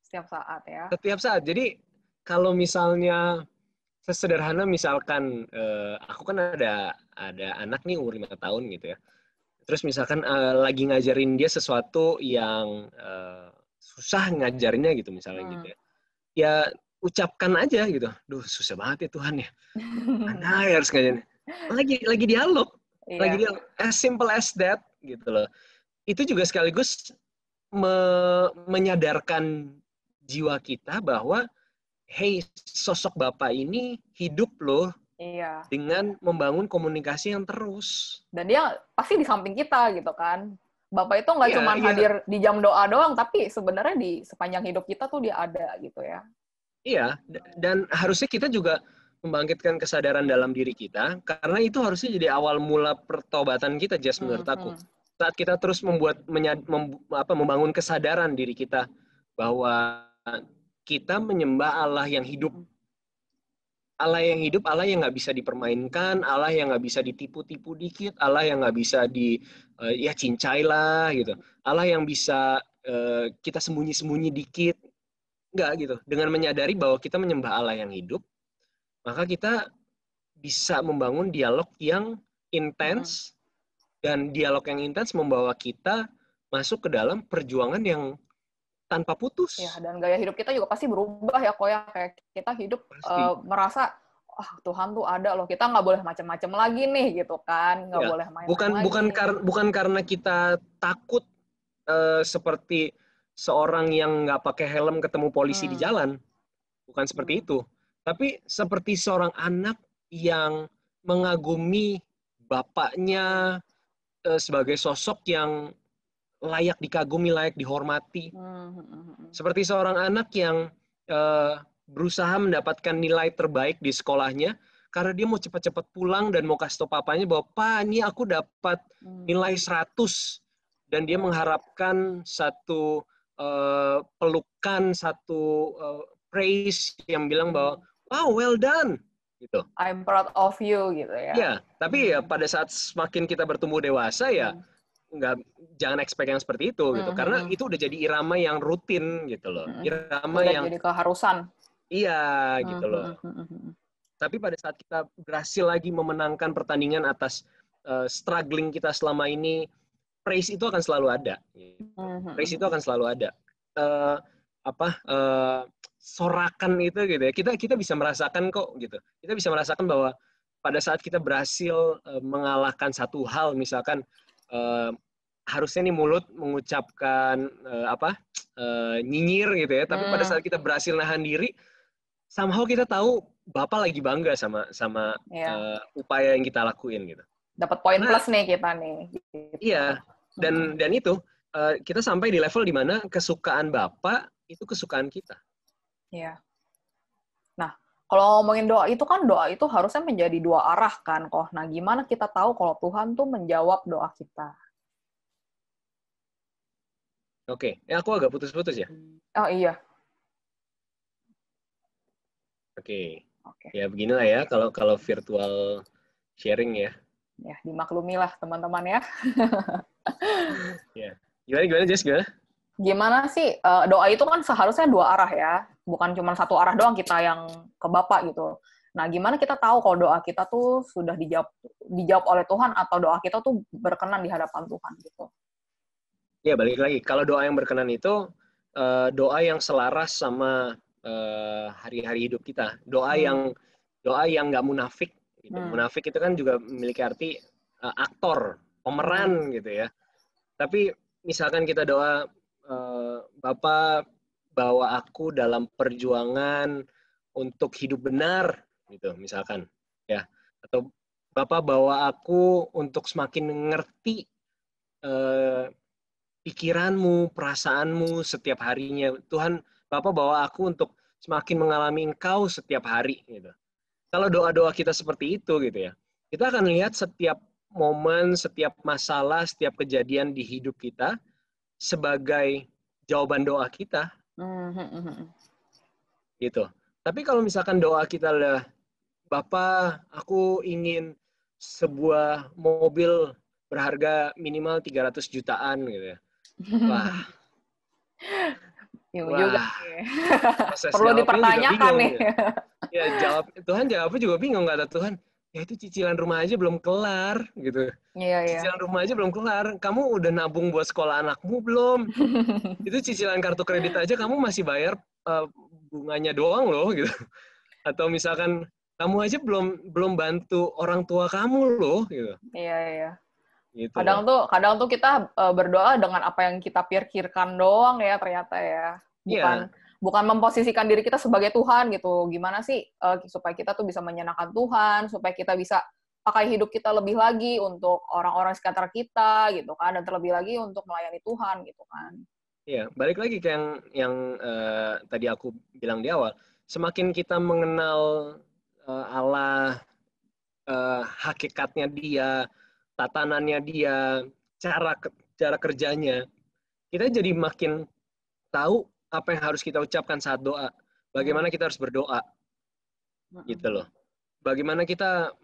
Setiap saat ya? Setiap saat. Jadi kalau misalnya sesederhana misalkan aku kan ada anak nih umur 5 tahun gitu ya. Terus misalkan lagi ngajarin dia sesuatu yang susah ngajarinnya gitu misalnya gitu ya. Ya ucapkan aja gitu. Duh susah banget ya Tuhan ya. Mana ya harus ngajarin. Lagi dialog. Lagi dialog. As simple as that gitu loh. Itu juga sekaligus menyadarkan jiwa kita bahwa hey, sosok Bapak ini hidup loh dengan membangun komunikasi yang terus. Dan dia pasti di samping kita gitu kan. Bapak itu nggak Iya, cuma iya. hadir di jam doa doang, tapi sebenarnya di sepanjang hidup kita tuh dia ada gitu ya. Iya, dan harusnya kita juga membangkitkan kesadaran dalam diri kita, karena itu harusnya jadi awal mula pertobatan kita, Jess, menurut aku. Saat kita terus membangun kesadaran diri kita bahwa kita menyembah Allah yang hidup. Allah yang hidup, Allah yang nggak bisa dipermainkan, Allah yang nggak bisa ditipu-tipu dikit, Allah yang nggak bisa ya cincai lah gitu. Allah yang bisa kita sembunyi-sembunyi dikit. Enggak gitu. Dengan menyadari bahwa kita menyembah Allah yang hidup, maka kita bisa membangun dialog yang intens, dan dialog yang intens membawa kita masuk ke dalam perjuangan yang tanpa putus. Ya, dan gaya hidup kita juga pasti berubah ya, kok ya. Kayak kita hidup merasa, Tuhan tuh ada loh, kita nggak boleh macam-macam lagi nih gitu kan, nggak boleh main-main lagi. Bukan karena kita takut seperti seorang yang nggak pakai helm ketemu polisi di jalan, bukan seperti itu. Tapi seperti seorang anak yang mengagumi bapaknya sebagai sosok yang layak dikagumi, layak dihormati. Seperti seorang anak yang berusaha mendapatkan nilai terbaik di sekolahnya karena dia mau cepat-cepat pulang dan mau kasih tau papanya bahwa, "Pak, ini aku dapat nilai 100." Dan dia mengharapkan satu pelukan, satu praise yang bilang bahwa, "Wow, well done." Gitu. I'm proud of you gitu ya. Iya, tapi ya pada saat semakin kita bertumbuh dewasa ya jangan expect yang seperti itu gitu, karena itu udah jadi irama yang rutin gitu loh, irama udah yang jadi keharusan. Iya gitu loh. Tapi pada saat kita berhasil lagi memenangkan pertandingan atas struggling kita selama ini, praise itu akan selalu ada. Praise itu akan selalu ada. Sorakan itu gitu ya. Kita bisa merasakan kok gitu. Kita bisa merasakan bahwa pada saat kita berhasil mengalahkan satu hal, misalkan harusnya nih mulut mengucapkan nyinyir gitu ya, tapi pada saat kita berhasil nahan diri, somehow kita tahu Bapak lagi bangga sama upaya yang kita lakuin gitu. Dapat poin plus nih kita nih. Gitu. Iya, dan itu kita sampai di level di mana kesukaan Bapak itu kesukaan kita. Iya. Nah, kalau ngomongin doa itu harusnya menjadi dua arah kan, kok. Nah, gimana kita tahu kalau Tuhan tuh menjawab doa kita? Oke, aku agak putus-putus ya. Oh iya. Oke. Ya beginilah ya kalau virtual sharing ya. Ya, dimaklumilah teman-teman ya. Ya. Gimana Jess, gimana? Gimana sih, doa itu kan seharusnya dua arah ya, bukan cuma satu arah doang kita yang ke Bapak gitu. Nah, gimana kita tahu kalau doa kita tuh sudah dijawab oleh Tuhan atau doa kita tuh berkenan di hadapan Tuhan gitu? Ya, balik lagi. Kalau doa yang berkenan itu doa yang selaras sama hari-hari hidup kita. Doa yang nggak munafik. Gitu. Munafik itu kan juga memiliki arti aktor, pemeran gitu ya. Tapi misalkan kita doa, Bapa bawa aku dalam perjuangan untuk hidup benar, gitu misalkan, ya. Atau Bapa bawa aku untuk semakin mengerti pikiranmu, perasaanmu setiap harinya. Tuhan, Bapa bawa aku untuk semakin mengalami Engkau setiap hari, gitu. Kalau doa-doa kita seperti itu, gitu ya, kita akan lihat setiap momen, setiap masalah, setiap kejadian di hidup kita sebagai jawaban doa kita. Gitu. Tapi kalau misalkan doa kita adalah, Bapa, aku ingin sebuah mobil berharga minimal 300 jutaan gitu ya. Wah. Juga. Perlu dipertanyakan nih. Ya, Tuhan jawabnya juga bingung, kata Tuhan. Ya itu cicilan rumah aja belum kelar gitu. Iya. Cicilan rumah aja belum kelar. Kamu udah nabung buat sekolah anakmu belum? Itu cicilan kartu kredit aja kamu masih bayar bunganya doang loh gitu. Atau misalkan kamu aja belum bantu orang tua kamu loh gitu. Iya. Gitu. Kadang tuh kita berdoa dengan apa yang kita pikirkan doang ya ternyata ya. Bukan memposisikan diri kita sebagai Tuhan gitu. Gimana sih supaya kita tuh bisa menyenangkan Tuhan, supaya kita bisa pakai hidup kita lebih lagi untuk orang-orang sekitar kita gitu kan, dan terlebih lagi untuk melayani Tuhan gitu kan. Iya, balik lagi ke yang tadi aku bilang di awal, semakin kita mengenal Allah, hakikatnya Dia, tatanannya Dia, cara kerjanya, kita jadi makin tahu apa yang harus kita ucapkan saat doa, bagaimana kita harus berdoa, gitu loh. Bagaimana kita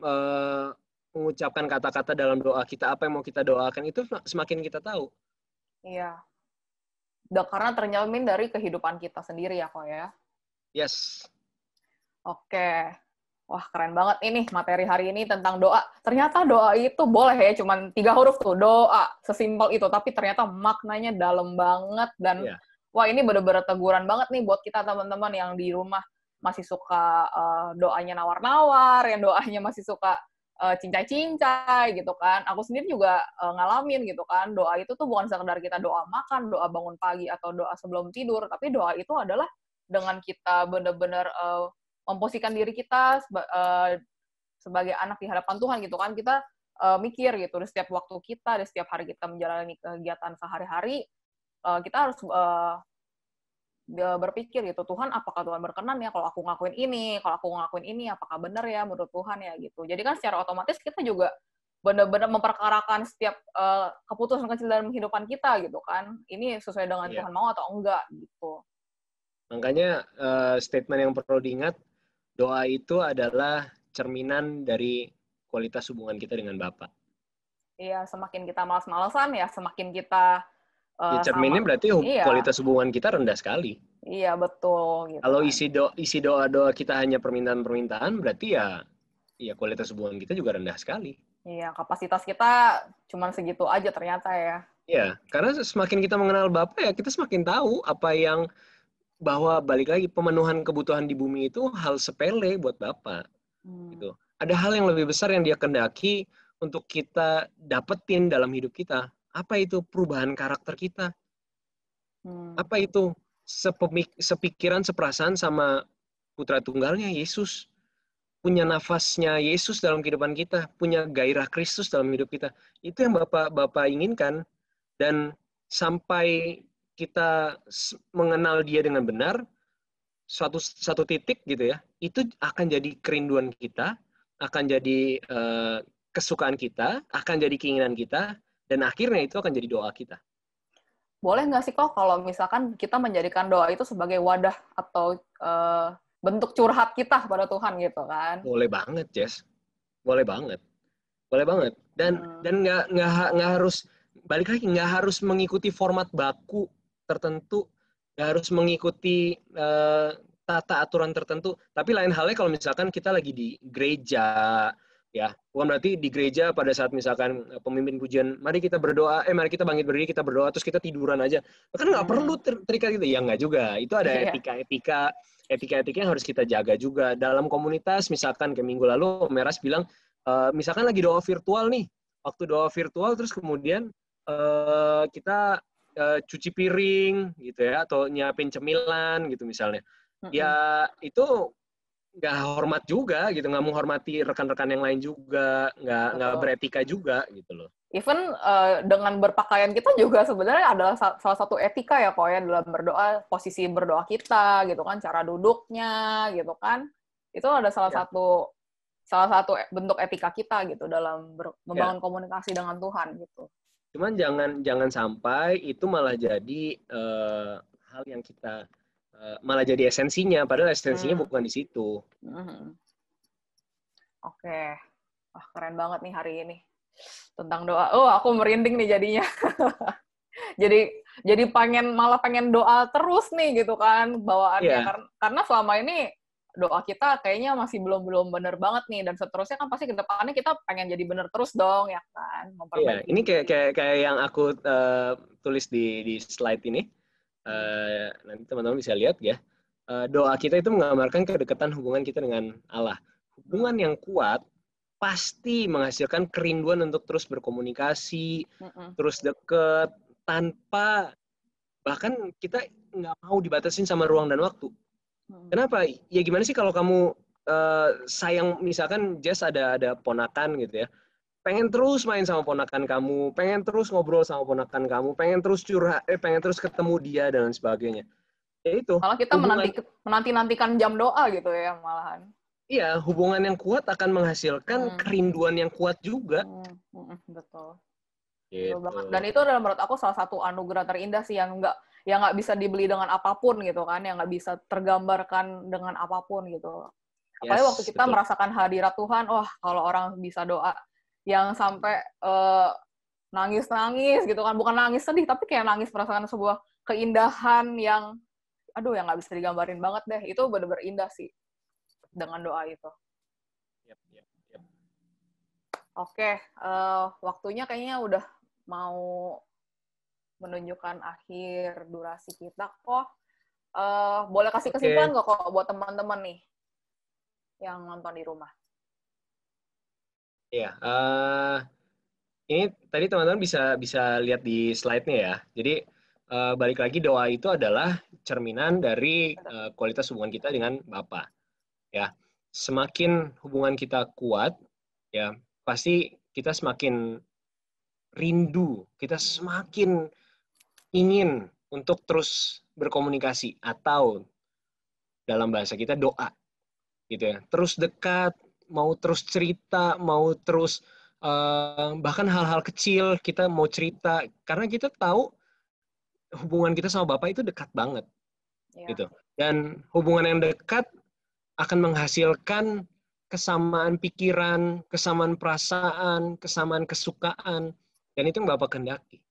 mengucapkan kata-kata dalam doa kita, apa yang mau kita doakan, itu semakin kita tahu. Iya. Karena tercermin dari kehidupan kita sendiri ya kok ya. Yes. Oke. Wah, keren banget ini materi hari ini tentang doa. Ternyata doa itu boleh ya, cuman 3 huruf tuh, doa. Sesimpel itu, tapi ternyata maknanya dalam banget. Dan wah, ini bener-bener teguran banget nih buat kita teman-teman yang di rumah masih suka doanya nawar-nawar, yang doanya masih suka cincai-cincai gitu kan. Aku sendiri juga ngalamin gitu kan. Doa itu tuh bukan sekedar kita doa makan, doa bangun pagi, atau doa sebelum tidur. Tapi doa itu adalah dengan kita bener-bener memposisikan diri kita sebagai anak di hadapan Tuhan gitu kan. Kita mikir gitu, di setiap waktu kita, di setiap hari kita menjalani kegiatan sehari-hari, kita harus berpikir gitu, Tuhan, apakah Tuhan berkenan ya kalau aku ngelakuin ini, apakah benar ya menurut Tuhan ya gitu. Jadi kan secara otomatis kita juga benar-benar memperkarakan setiap keputusan kecil dalam kehidupan kita gitu kan. Ini sesuai dengan Tuhan mau atau enggak gitu. Makanya statement yang perlu diingat, doa itu adalah cerminan dari kualitas hubungan kita dengan Bapa. Iya, semakin kita malas-malesan ya semakin kita cerminnya berarti kualitas hubungan kita rendah sekali. Iya, betul. Gitu kalau kan. isi doa-doa kita hanya permintaan-permintaan, berarti ya kualitas hubungan kita juga rendah sekali. Iya, kapasitas kita cuma segitu aja ternyata ya. Iya, karena semakin kita mengenal Bapa ya kita semakin tahu apa yang, bahwa balik lagi pemenuhan kebutuhan di bumi itu hal sepele buat Bapa. Gitu. Ada hal yang lebih besar yang Dia kehendaki untuk kita dapetin dalam hidup kita. Apa itu? Perubahan karakter kita. Apa itu? Sepikiran, seperasaan sama Putra Tunggalnya, Yesus. Punya nafasnya Yesus dalam kehidupan kita. Punya gairah Kristus dalam hidup kita. Itu yang Bapak inginkan. Dan sampai kita mengenal Dia dengan benar, satu titik gitu ya, itu akan jadi kerinduan kita, akan jadi kesukaan kita, akan jadi keinginan kita, dan akhirnya itu akan jadi doa kita. Boleh nggak sih kok kalau misalkan kita menjadikan doa itu sebagai wadah atau bentuk curhat kita pada Tuhan gitu kan? Boleh banget, Jess. Boleh banget. Dan nggak harus, balik lagi, nggak harus mengikuti format baku tertentu, nggak harus mengikuti tata aturan tertentu. Tapi lain halnya kalau misalkan kita lagi di gereja, ya, bukan berarti di gereja pada saat misalkan pemimpin pujian, mari kita berdoa, mari kita bangkit berdiri, kita berdoa, terus kita tiduran aja. Kan nggak perlu terikat gitu. Ya nggak juga. Itu ada etika yang harus kita jaga juga. Dalam komunitas, misalkan kayak minggu lalu, Meras bilang, misalkan lagi doa virtual nih, waktu doa virtual, terus kemudian kita cuci piring, gitu ya, atau nyiapin cemilan, gitu misalnya. Ya, itu nggak hormat juga gitu, nggak menghormati rekan-rekan yang lain juga, nggak beretika juga gitu loh. Even dengan berpakaian kita juga sebenarnya adalah salah satu etika ya kok ya dalam berdoa, posisi berdoa kita gitu kan, cara duduknya gitu kan, itu ada salah satu bentuk etika kita gitu dalam membangun komunikasi dengan Tuhan gitu. Cuman jangan sampai itu malah jadi hal yang kita malah jadi esensinya, padahal esensinya bukan di situ. Oke. Wah, keren banget nih hari ini. Tentang doa. Oh, aku merinding nih jadinya. jadi malah pengen doa terus nih gitu kan bawaannya. Karena selama ini doa kita kayaknya masih belum benar banget nih, dan seterusnya kan pasti ke depannya kita pengen jadi benar terus dong ya kan. Iya, ini kayak yang aku tulis di slide ini. Nanti teman-teman bisa lihat ya, doa kita itu menggambarkan kedekatan hubungan kita dengan Allah. Hubungan yang kuat pasti menghasilkan kerinduan untuk terus berkomunikasi, terus deket, tanpa bahkan kita nggak mau dibatasin sama ruang dan waktu. Kenapa? Ya gimana sih kalau kamu sayang, misalkan Jess ada ponakan gitu ya, pengen terus main sama ponakan kamu, pengen terus ngobrol sama ponakan kamu, pengen terus curhat, pengen terus ketemu dia dan sebagainya. Ya itu. Malah kita Hubungan, menanti-nantikan jam doa gitu ya malahan. iya, hubungan yang kuat akan menghasilkan kerinduan yang kuat juga. Betul. Gitu. Betul banget. Dan itu adalah menurut aku salah satu anugerah terindah sih yang nggak bisa dibeli dengan apapun gitu kan, yang nggak bisa tergambarkan dengan apapun gitu. Apalagi waktu kita merasakan hadirat Tuhan, wah kalau orang bisa doa yang sampai nangis-nangis gitu kan, bukan nangis sedih tapi kayak nangis merasakan sebuah keindahan yang yang nggak bisa digambarin banget deh. Itu bener-bener indah sih dengan doa itu. Yep. Oke, waktunya kayaknya udah mau menunjukkan akhir durasi kita kok. Boleh kasih kesimpulan nggak kok buat teman-teman nih yang nonton di rumah? Iya, ini tadi teman-teman bisa lihat di slide-nya ya. Jadi balik lagi, doa itu adalah cerminan dari kualitas hubungan kita dengan Bapa. Ya, semakin hubungan kita kuat, ya pasti kita semakin rindu, kita semakin ingin untuk terus berkomunikasi atau dalam bahasa kita doa, gitu ya. Terus dekat, mau terus cerita, mau terus bahkan hal-hal kecil kita mau cerita, karena kita tahu hubungan kita sama Bapak itu dekat banget, gitu. Dan hubungan yang dekat akan menghasilkan kesamaan pikiran, kesamaan perasaan, kesamaan kesukaan, dan itu yang Bapak kehendaki.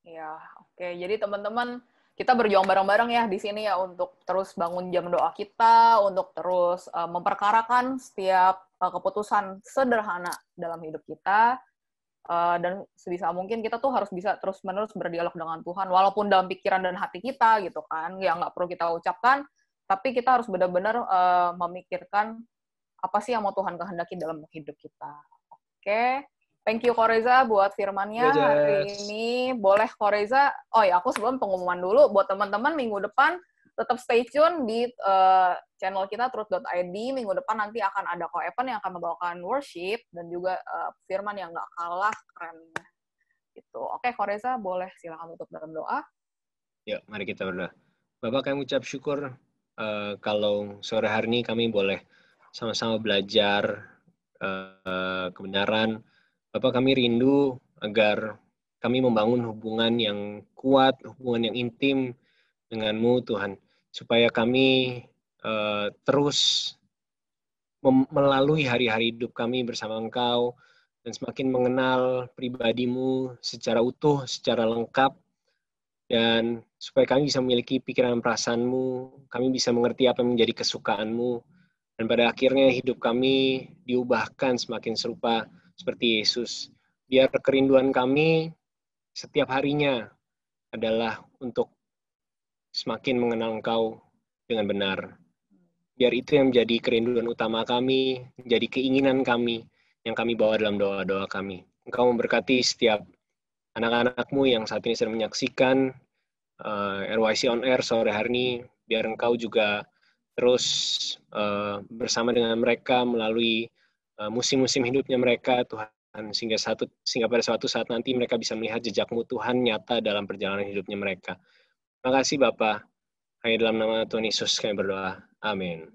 Ya, oke. Jadi teman-teman, kita berjuang bareng-bareng ya di sini ya untuk terus bangun jam doa kita, untuk terus memperkarakan setiap keputusan sederhana dalam hidup kita, dan sebisa mungkin kita tuh harus bisa terus-menerus berdialog dengan Tuhan, walaupun dalam pikiran dan hati kita gitu kan, yang nggak perlu kita ucapkan, tapi kita harus benar-benar memikirkan apa sih yang mau Tuhan kehendaki dalam hidup kita. Oke. Thank you Koreza buat firmannya hari ini. Boleh Koreza, aku sebelum pengumuman dulu, buat teman-teman minggu depan tetap stay tune di channel kita truth.id. Minggu depan nanti akan ada Ko Evan yang akan membawakan worship dan juga firman yang nggak kalah keren. Gitu. Oke Koreza, boleh silakan tutup dalam doa. Yuk, mari kita berdoa. Bapak, kami ucap syukur kalau sore hari ini kami boleh sama-sama belajar kebenaran. Bapak, kami rindu agar kami membangun hubungan yang kuat, hubungan yang intim dengan-Mu, Tuhan. Supaya kami terus melalui hari-hari hidup kami bersama Engkau, dan semakin mengenal pribadi-Mu secara utuh, secara lengkap, dan supaya kami bisa memiliki pikiran dan perasaan-Mu, kami bisa mengerti apa yang menjadi kesukaan-Mu, dan pada akhirnya hidup kami diubahkan semakin serupa seperti Yesus. Biar kerinduan kami setiap harinya adalah untuk semakin mengenal Engkau dengan benar. Biar itu yang menjadi kerinduan utama kami, menjadi keinginan kami, yang kami bawa dalam doa-doa kami. Engkau memberkati setiap anak-anak-Mu yang saat ini sedang menyaksikan RYC On Air sore hari ini. Biar Engkau juga terus bersama dengan mereka melalui musim-musim hidupnya mereka, Tuhan, sehingga pada suatu saat nanti mereka bisa melihat jejak-Mu, Tuhan, nyata dalam perjalanan hidupnya mereka. Terima kasih Bapa. Hanya dalam nama Tuhan Yesus kami berdoa. Amin.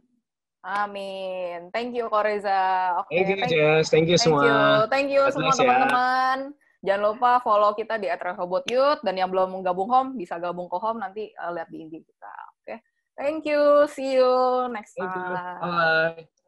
Amin. Thank you Koreza. Thank you Jess. Thank you semua. Thank you semua teman-teman. Jangan lupa follow kita di @rehoboth dan yang belum gabung home bisa gabung ke home, nanti lihat di IG kita. Oke. Thank you. See you next time. Bye.